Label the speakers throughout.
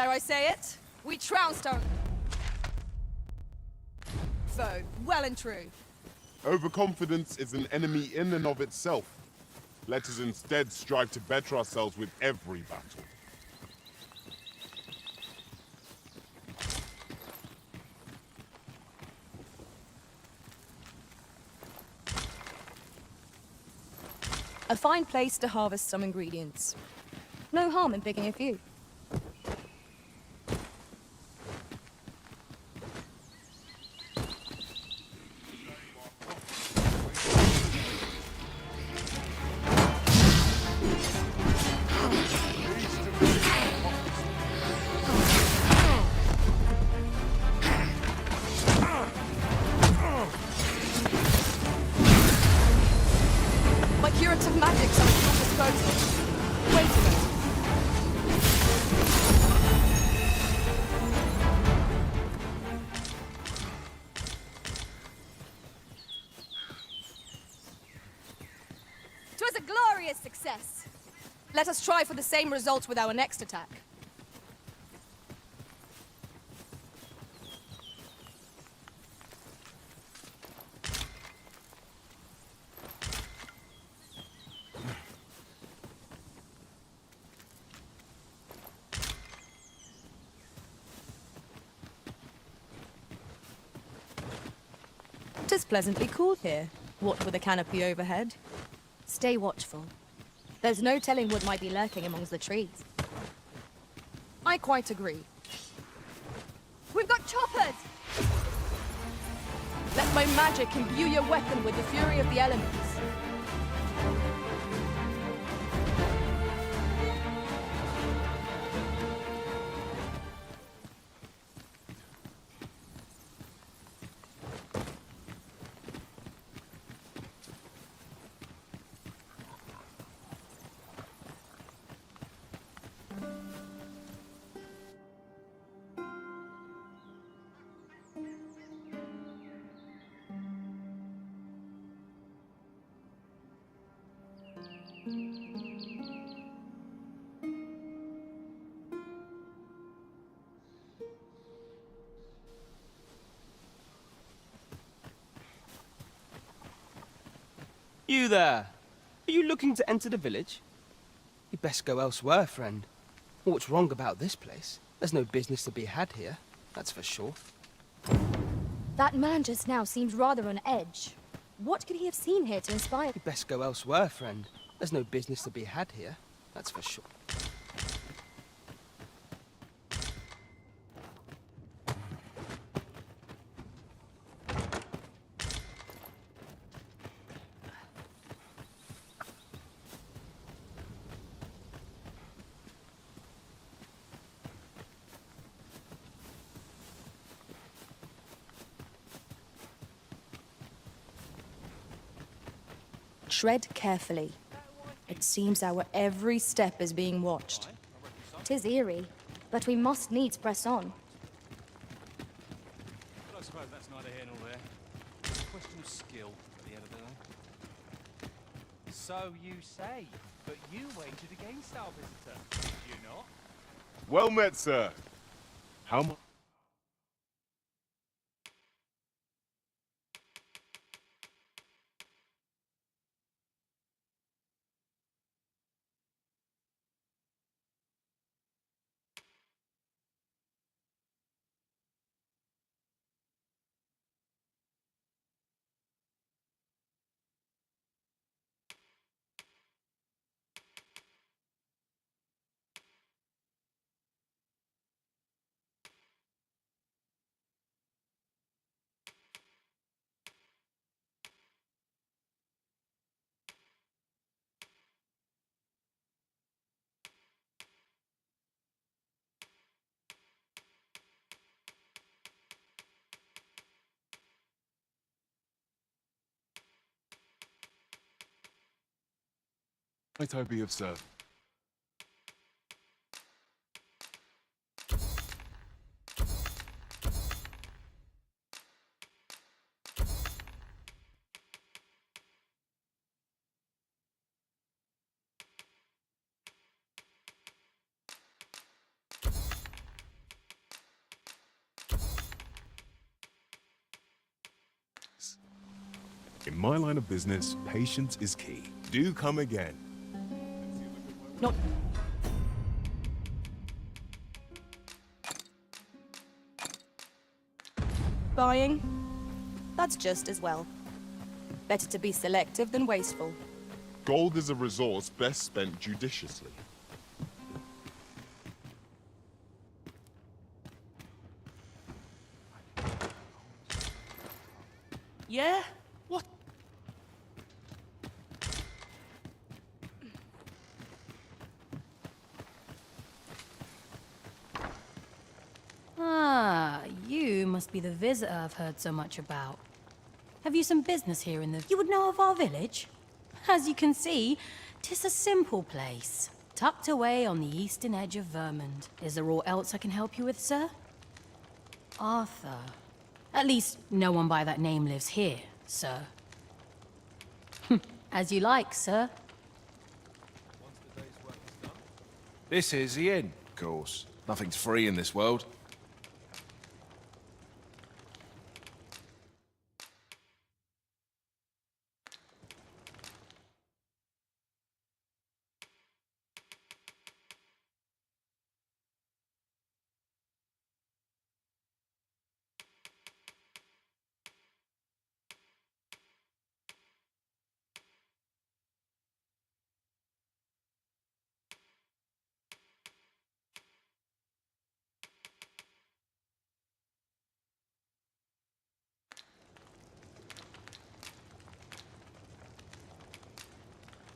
Speaker 1: Dare I say it? We trounced our foe, well and true.
Speaker 2: Overconfidence is an enemy in and of itself. Let us instead strive to better ourselves with every battle.
Speaker 1: A fine place to harvest some ingredients. No harm in picking a few. My curative magics are at your disposal. Wait a minute. Twas a glorious success. Let us try for the same results with our next attack. Tis pleasantly cool here, what with a canopy overhead. Stay watchful. There's no telling what might be lurking amongst the trees. I quite agree. We've got choppers! Let my magic imbue your weapon with the fury of the elements.
Speaker 3: You there! Are you looking to enter the village? You'd best go elsewhere, friend. What's wrong about this place? There's no business to be had here, that's for sure.
Speaker 4: That man just now seemed rather on edge. What could he have seen here to inspire?
Speaker 3: You'd best go elsewhere, friend. There's no business to be had here, that's for sure.
Speaker 1: Tread carefully. It seems our every step is being watched.
Speaker 4: 'Tis eerie, but we must needs press on.
Speaker 5: But I suppose that's neither here nor there. It's a question of skill at the end of the day. So you say, but you wagered against our visitor, did you not?
Speaker 2: Well met, sir. How much? Might I be of service?
Speaker 6: In my line of business, patience is key. Do come again.
Speaker 1: Not... Buying? That's just as well. Better to be selective than wasteful.
Speaker 2: Gold is a resource best spent judiciously.
Speaker 3: Yeah? What?
Speaker 7: Ah, you must be the visitor I've heard so much about. Have you some business here in the... You would know of our village? As you can see, 'tis a simple place, tucked away on the eastern edge of Vermont. Is there aught else I can help you with, sir? Arthur. At least, no one by that name lives here, sir. As you like, sir.
Speaker 8: This is the inn, of course. Nothing's free in this world.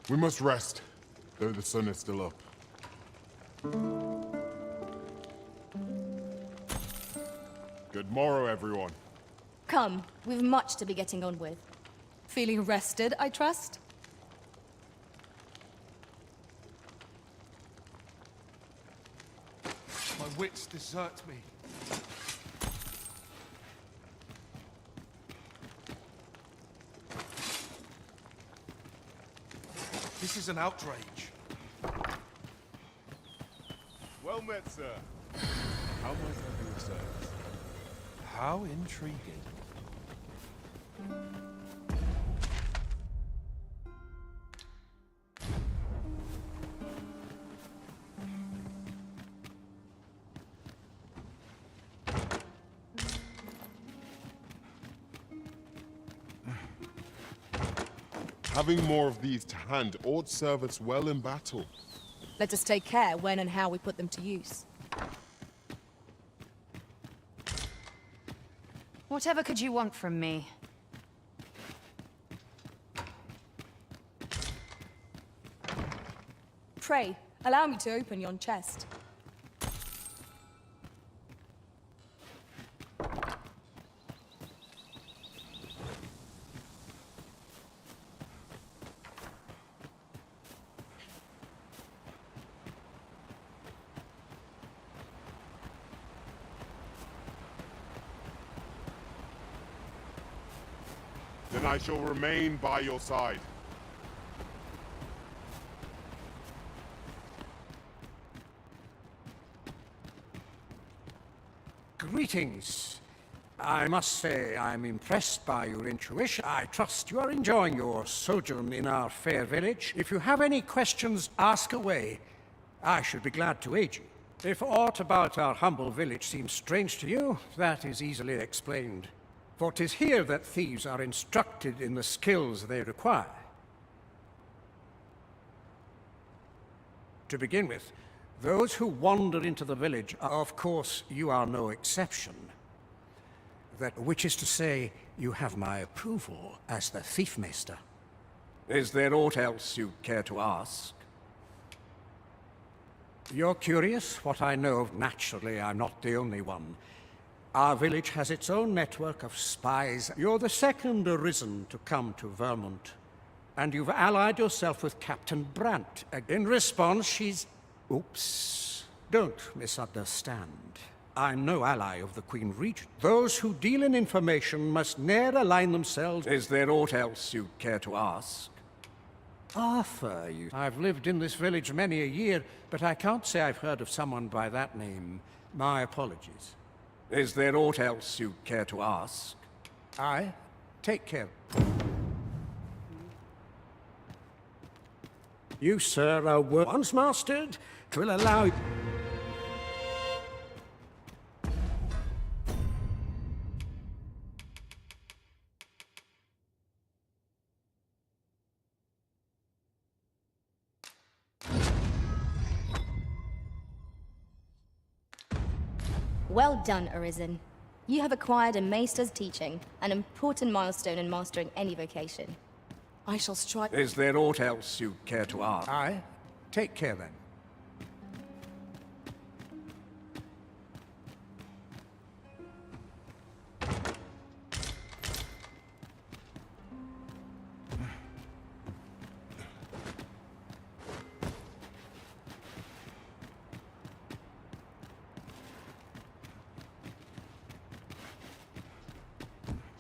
Speaker 2: We must rest, though the sun is still up. Good morrow, everyone.
Speaker 1: Come, we've much to be getting on with. Feeling rested, I trust?
Speaker 8: My wits desert me. This is an outrage.
Speaker 2: Well met, sir. How might I be of service?
Speaker 8: How intriguing.
Speaker 2: Having more of these to hand ought serve us well in battle.
Speaker 1: Let us take care when and how we put them to use.
Speaker 7: Whatever could you want from me?
Speaker 1: Pray, allow me to open yon chest.
Speaker 2: Then I shall remain by your side.
Speaker 9: Greetings. I must say I'm impressed by your intuition. I trust you are enjoying your sojourn in our fair village. If you have any questions, ask away. I should be glad to aid you. If aught about our humble village seems strange to you, that is easily explained. For 'tis here that thieves are instructed in the skills they require. To begin with, those who wander into the village are, of course, you are no exception. Which is to say, you have my approval as the Thiefmeister. Is there aught else you care to ask? You're curious what I know of. Naturally, I'm not the only one. Our village has its own network of spies. You're the second arisen to come to Vermont. And you've allied yourself with Captain Brandt. In response, she's... Oops. Don't misunderstand. I'm no ally of the Queen Regent. Those who deal in information must ne'er align themselves. Is there aught else you care to ask? Arthur, I've lived in this village many a year, but I can't say I've heard of someone by that name. My apologies. Is there aught else you care to ask? Aye. Take care. You, sir, are once mastered, 'twill allow...
Speaker 4: Well done, Arisen. You have acquired a Maester's teaching, an important milestone in mastering any vocation.
Speaker 1: I shall strive.
Speaker 9: Is there aught else you care to ask? Aye. Take care, then.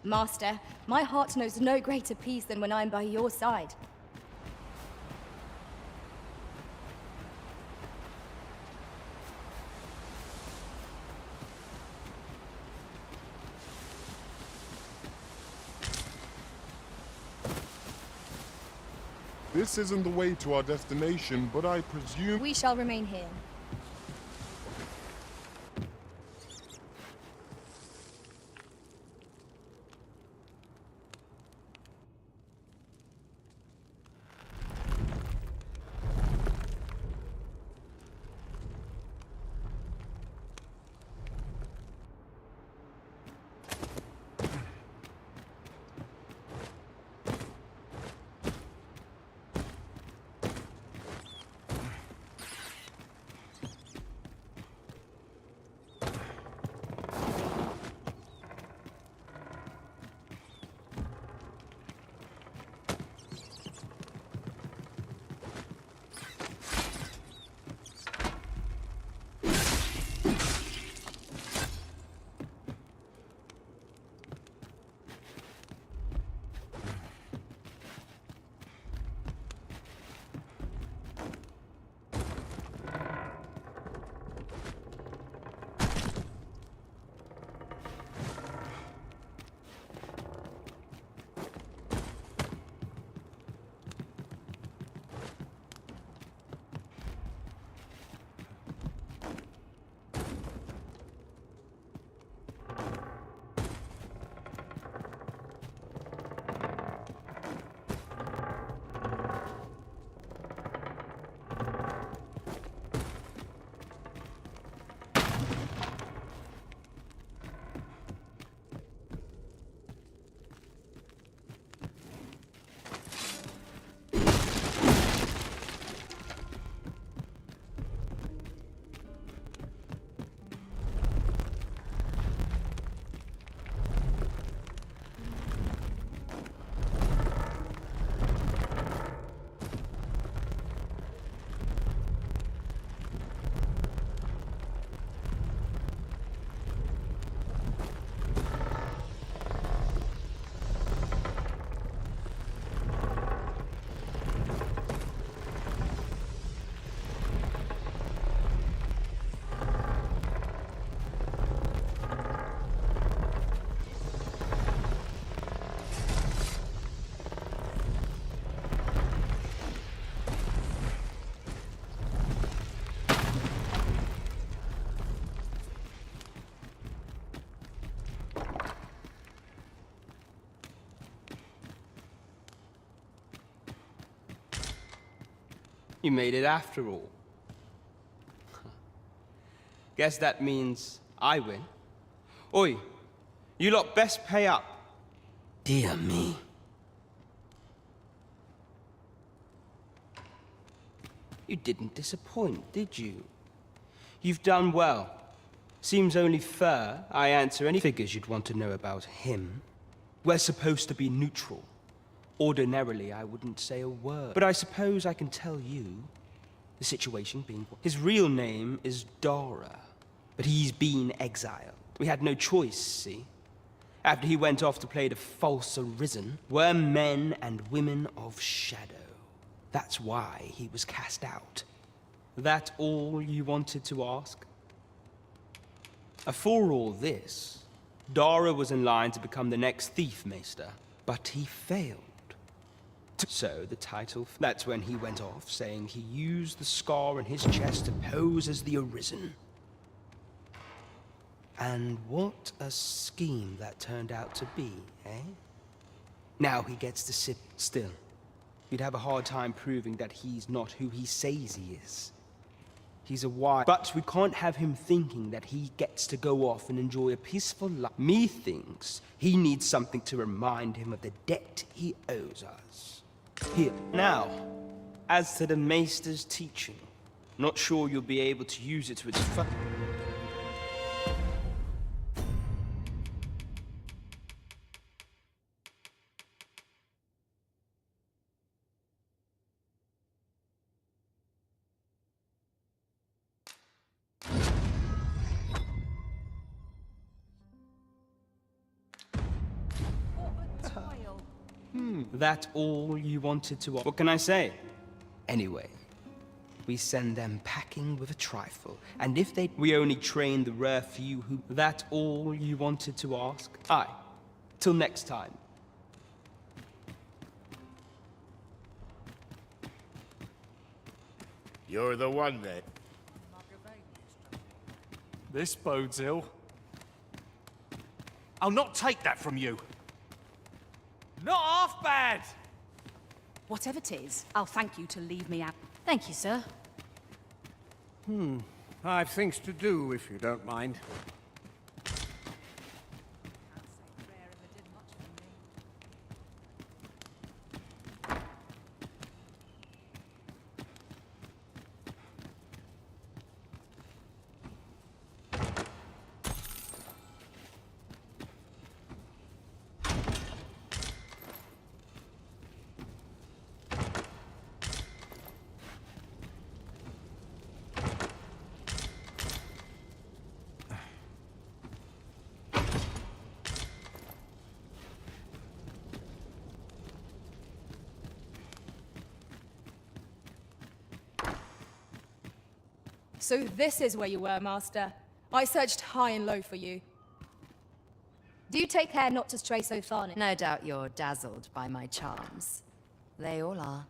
Speaker 4: Master, my heart knows no greater peace than when I'm by your side.
Speaker 2: This isn't the way to our destination, but I presume...
Speaker 4: We shall remain here.
Speaker 3: You made it after all. Guess that means I win. Oi, you lot best pay up. Dear me. You didn't disappoint, did you? You've done well. Seems only fair I answer any figures you'd want to know about him. We're supposed to be neutral. Ordinarily, I wouldn't say a word. But I suppose I can tell you, the situation being... His real name is Dara, but he's been exiled. We had no choice, see? After he went off to play the false Arisen, we're men and women of shadow. That's why he was cast out. That all you wanted to ask? For all this, Dara was in line to become the next thief, Maester, but he failed. So the title, that's when he went off, saying he used the scar on his chest to pose as the Arisen. And what a scheme that turned out to be, eh? Now he gets to sit still. You'd have a hard time proving that he's not who he says he is. He's a wise, but we can't have him thinking that he gets to go off and enjoy a peaceful life. Me thinks he needs something to remind him of the debt he owes us. Here. Now, as to the Maester's teaching, not sure you'll be able to use it to its full. That all you wanted to... What can I say? Anyway, we send them packing with a trifle, and if they... We only train the rare few who... That all you wanted to ask? Aye. Till next time.
Speaker 10: You're the one then.
Speaker 5: This bodes ill. I'll not take that from you. Not half bad!
Speaker 11: Whatever it is, I'll thank you to leave me out.
Speaker 7: Thank you, sir.
Speaker 9: I've things to do, if you don't mind.
Speaker 1: So this is where you were, Master. I searched high and low for you.
Speaker 4: Do take care not to stray so far.
Speaker 11: No doubt you're dazzled by my charms. They all are.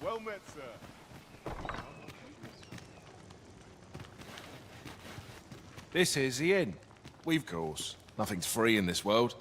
Speaker 2: Well met, sir.
Speaker 8: This is the inn. Of course. Nothing's free in this world.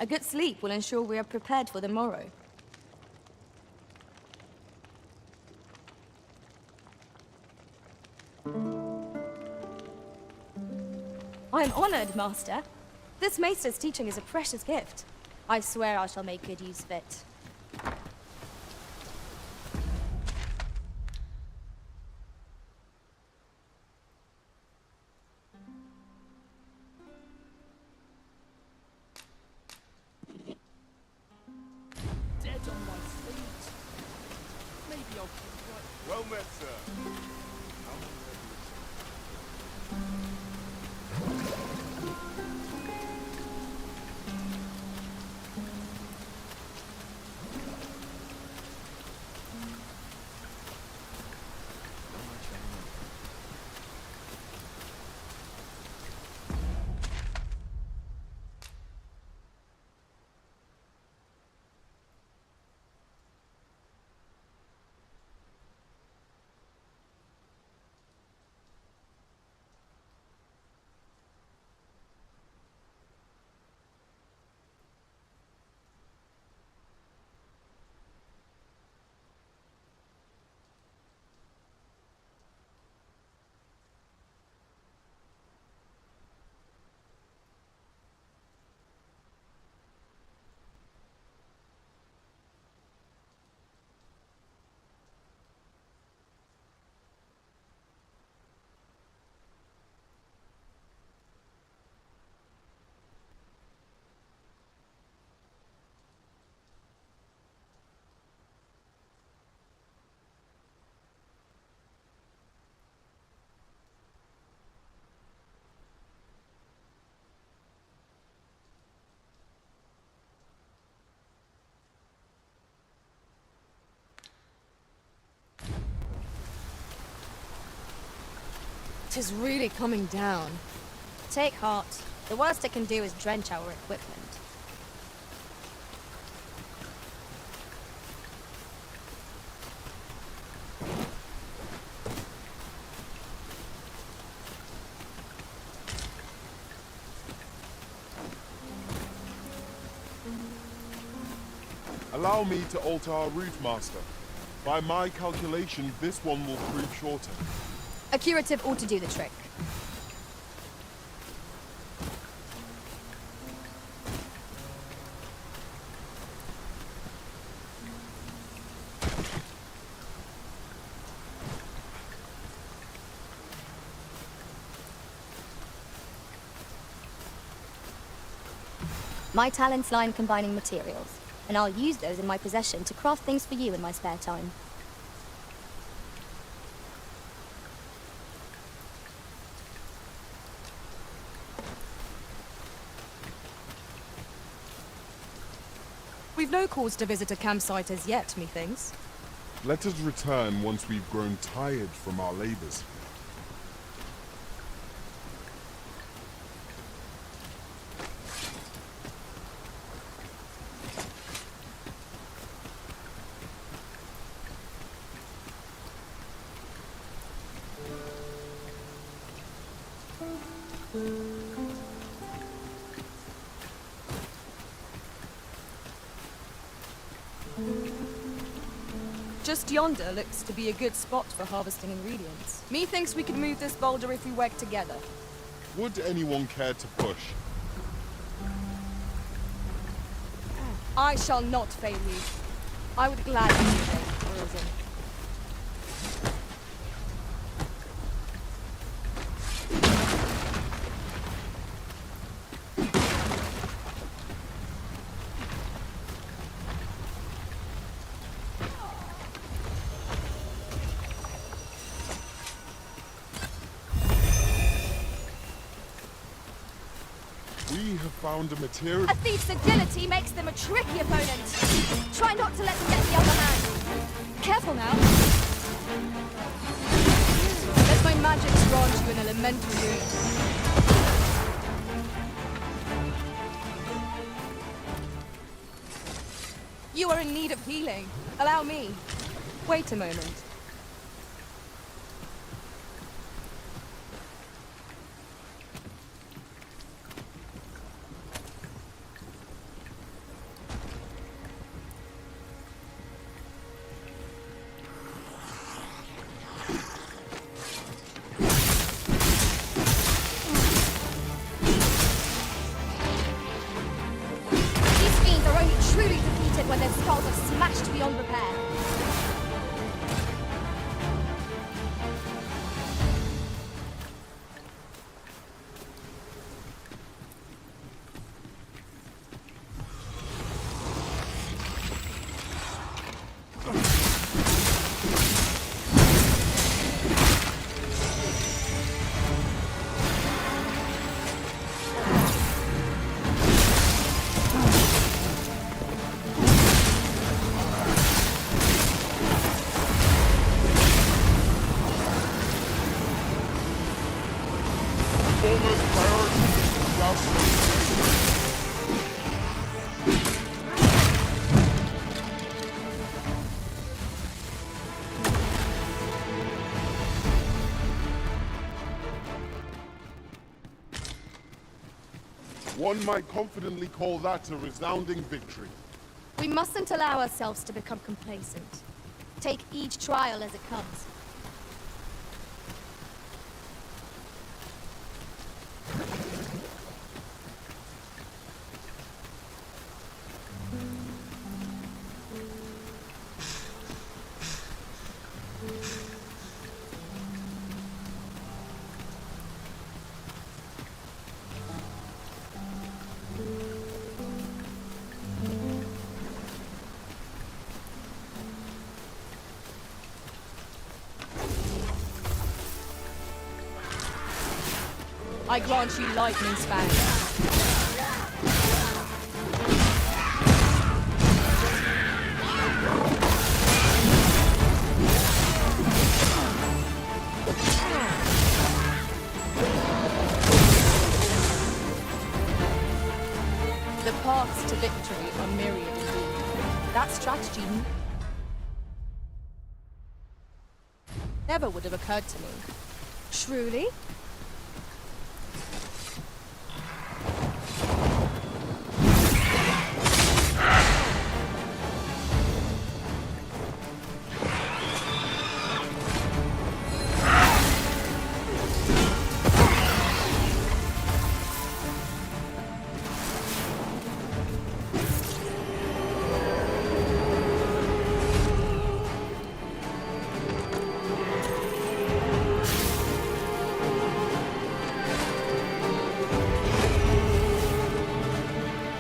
Speaker 1: A good sleep will ensure we are prepared for the morrow. I am honored, Master. This Maester's teaching is a precious gift. I swear I shall make good use of it.
Speaker 5: Dead on my feet. Maybe I'll keep right.
Speaker 2: Well met, sir.
Speaker 1: Tis really coming down. Take heart. The worst it can do is drench our equipment.
Speaker 2: Allow me to alter our route, Master. By my calculation, this one will prove shorter.
Speaker 1: A curative ought to do the trick. My talents lie in combining materials, and I'll use those in my possession to craft things for you in my spare time. We've no cause to visit a campsite as yet, methinks.
Speaker 2: Let us return once we've grown tired from our labors.
Speaker 1: Just yonder looks to be a good spot for harvesting ingredients. Methinks we could move this boulder if we work together.
Speaker 2: Would anyone care to push?
Speaker 1: I shall not fail you. I would gladly obey, Ryzen.
Speaker 2: We have found a material.
Speaker 1: A thief's agility makes them a tricky opponent. Try not to let them get the upper hand. Careful now. Let my magic grant you an elemental unit. You are in need of healing. Allow me. Wait a moment. repair.
Speaker 2: Foremost priority is South. One might confidently call that a resounding victory.
Speaker 4: We mustn't allow ourselves to become complacent. Take each trial as it comes.
Speaker 1: I grant you lightning span. The paths to victory are myriad indeed. That strategy never would have occurred to me.
Speaker 4: Truly?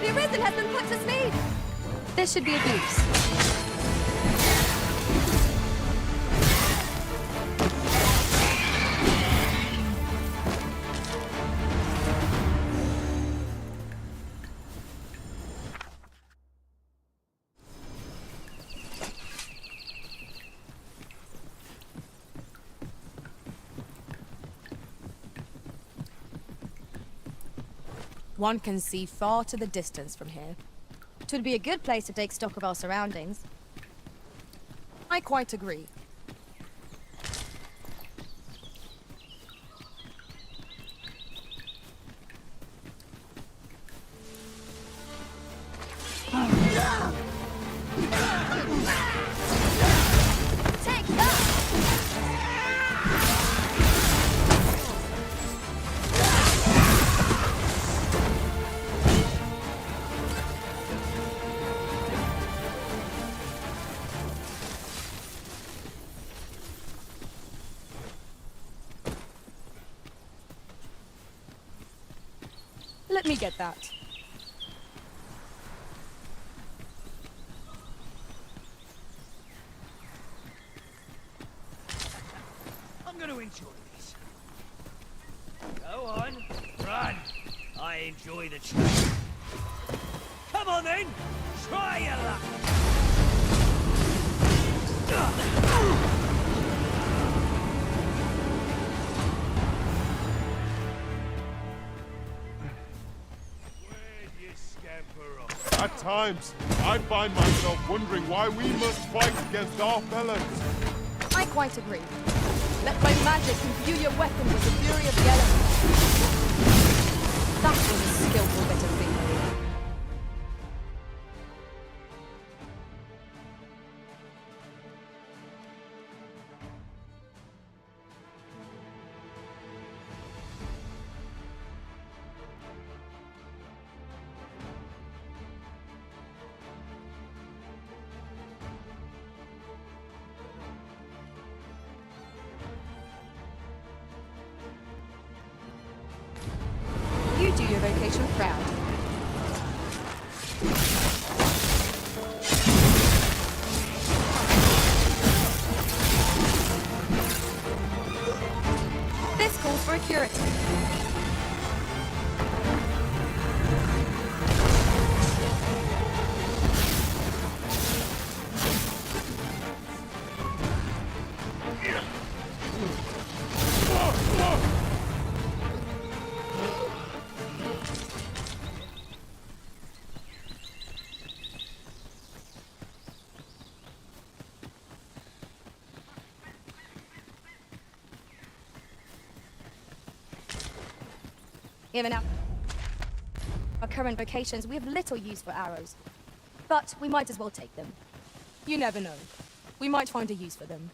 Speaker 1: The Ryzen has been put to sleep! This should be a goose. One can see far to the distance from here. 'Twould be a good place to take stock of our surroundings. I quite agree.
Speaker 4: Take that!
Speaker 1: Let me get that.
Speaker 5: I'm going to enjoy this. Go on, run. I enjoy the chase. Come on then, try your luck. Where'd you scamper off?
Speaker 2: At times, I find myself wondering why we must fight against our fellows.
Speaker 1: I quite agree. Let my magic imbue your weapon with the fury of the elements. That was a skillful bit of thievery. my curative. Given our current vocations, we have little use for arrows. But we might as well take them.
Speaker 10: You never know. We might find a use for them.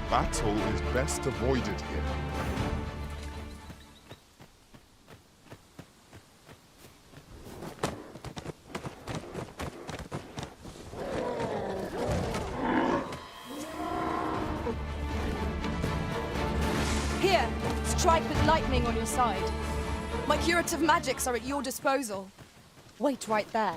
Speaker 2: Battle is best avoided here.
Speaker 10: Here, strike with lightning on your side. My curative magics are at your disposal. Wait right there.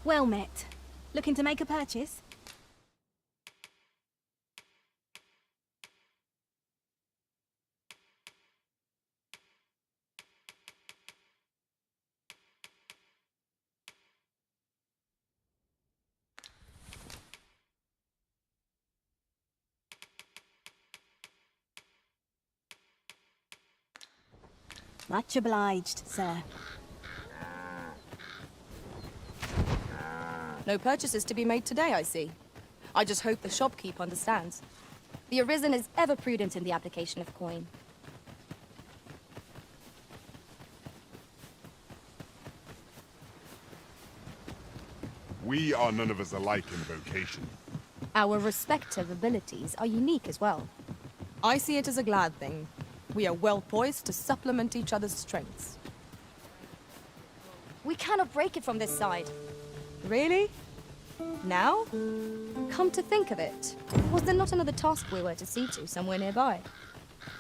Speaker 1: Well met. Looking to make a purchase? Much obliged, sir.
Speaker 10: No purchases to be made today, I see. I just hope the shopkeep understands.
Speaker 4: The Arisen is ever prudent in the application of coin.
Speaker 2: We are none of us alike in vocation.
Speaker 4: Our respective abilities are unique as well.
Speaker 10: I see it as a glad thing. We are well poised to supplement each other's strengths.
Speaker 4: We cannot break it from this side.
Speaker 10: Really? Now?
Speaker 4: Come to think of it, was there not another task we were to see to somewhere nearby?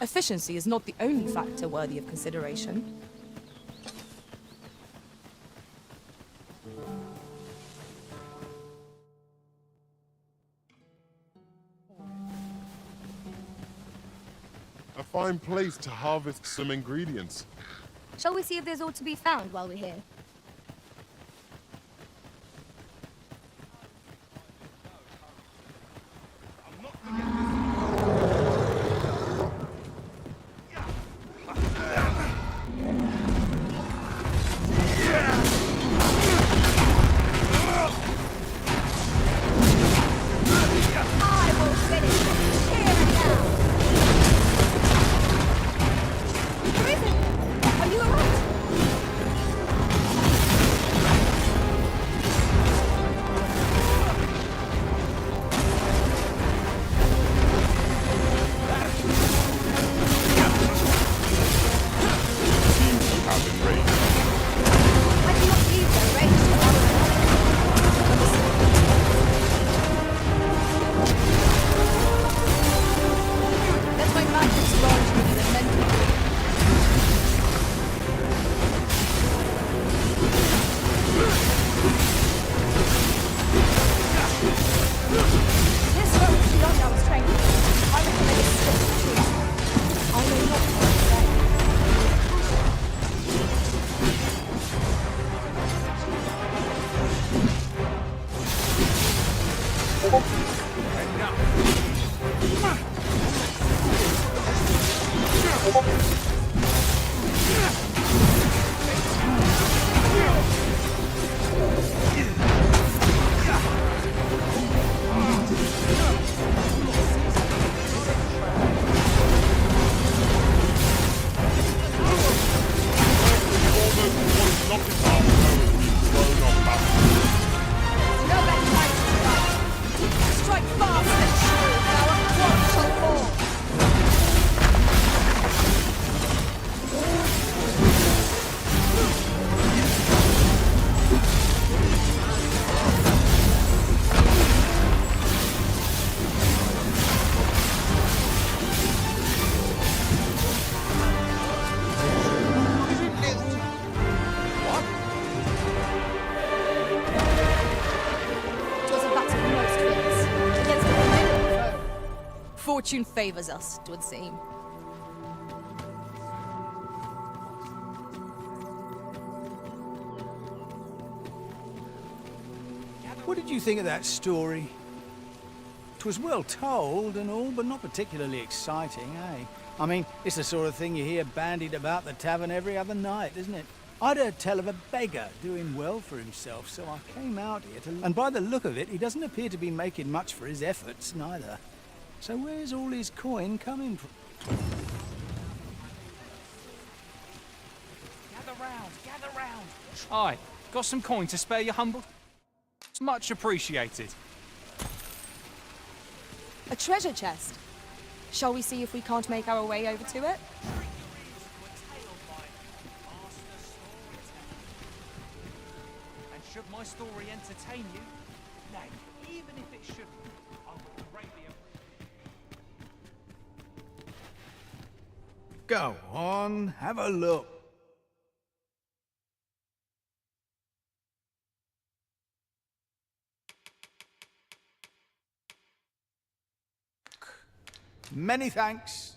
Speaker 10: Efficiency is not the only factor worthy of consideration.
Speaker 2: A fine place to harvest some ingredients.
Speaker 4: Shall we see if there's aught to be found while we're here?
Speaker 10: This road is beyond our strength. I recommend a swift retreat. I know not what to say. No better time to strike. Strike fast and sure, now one shall fall. It was a battle of most fierce, against a formidable foe.
Speaker 1: Fortune favors us, 'twould seem.
Speaker 12: What did you think of that story? 'Twas well told and all, but not particularly exciting, eh? I mean, it's the sort of thing you hear bandied about the tavern every other night, isn't it? I'd heard tell of a beggar doing well for himself, so I came out here to... And by the look of it, he doesn't appear to be making much for his efforts, neither. So where's all his coin coming from?
Speaker 5: Gather round. Aye, got some coin to spare your humble? It's much appreciated.
Speaker 1: A treasure chest. Shall we see if we can't make our way over to it?
Speaker 5: And should my story entertain you, nay, even if it shouldn't, I would greatly appreciate.
Speaker 12: Go on, have a look. Many thanks.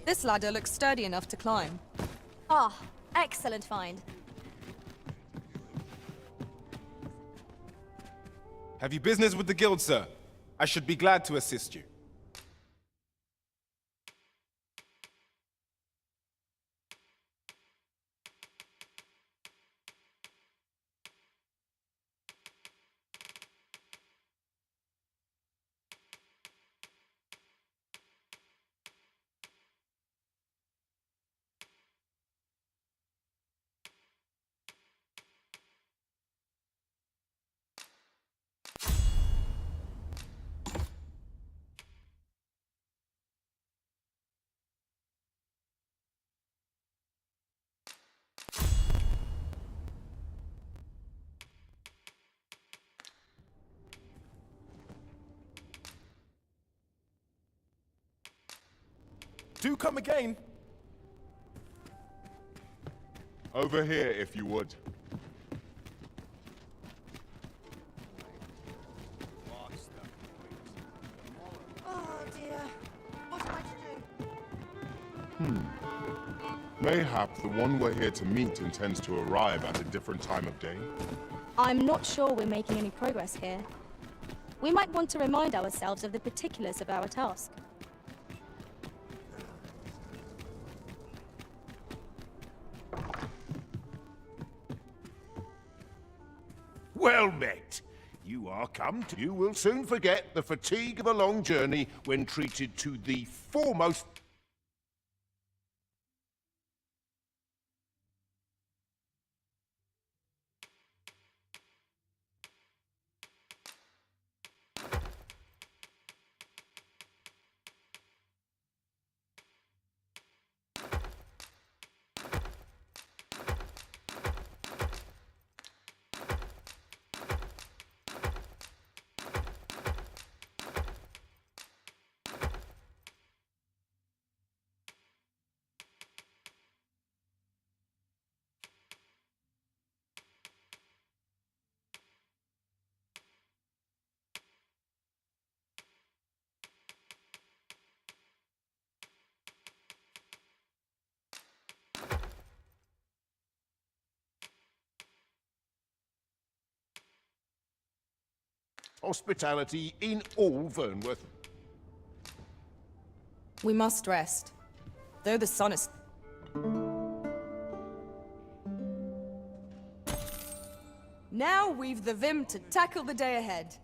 Speaker 1: This ladder looks sturdy enough to climb.
Speaker 4: Ah, excellent find.
Speaker 13: Have you business with the guild, sir? I should be glad to assist you.
Speaker 6: Do come again.
Speaker 2: Over here, if you would.
Speaker 10: Oh dear. What am I to do?
Speaker 2: Mayhap the one we're here to meet intends to arrive at a different time of day.
Speaker 4: I'm not sure we're making any progress here. We might want to remind ourselves of the particulars of our task.
Speaker 8: Well met. You are come to... You will soon forget the fatigue of a long journey when treated to the foremost... hospitality in all Vernworth.
Speaker 10: We must rest. Though the sun is... Now we've the vim to tackle the day ahead.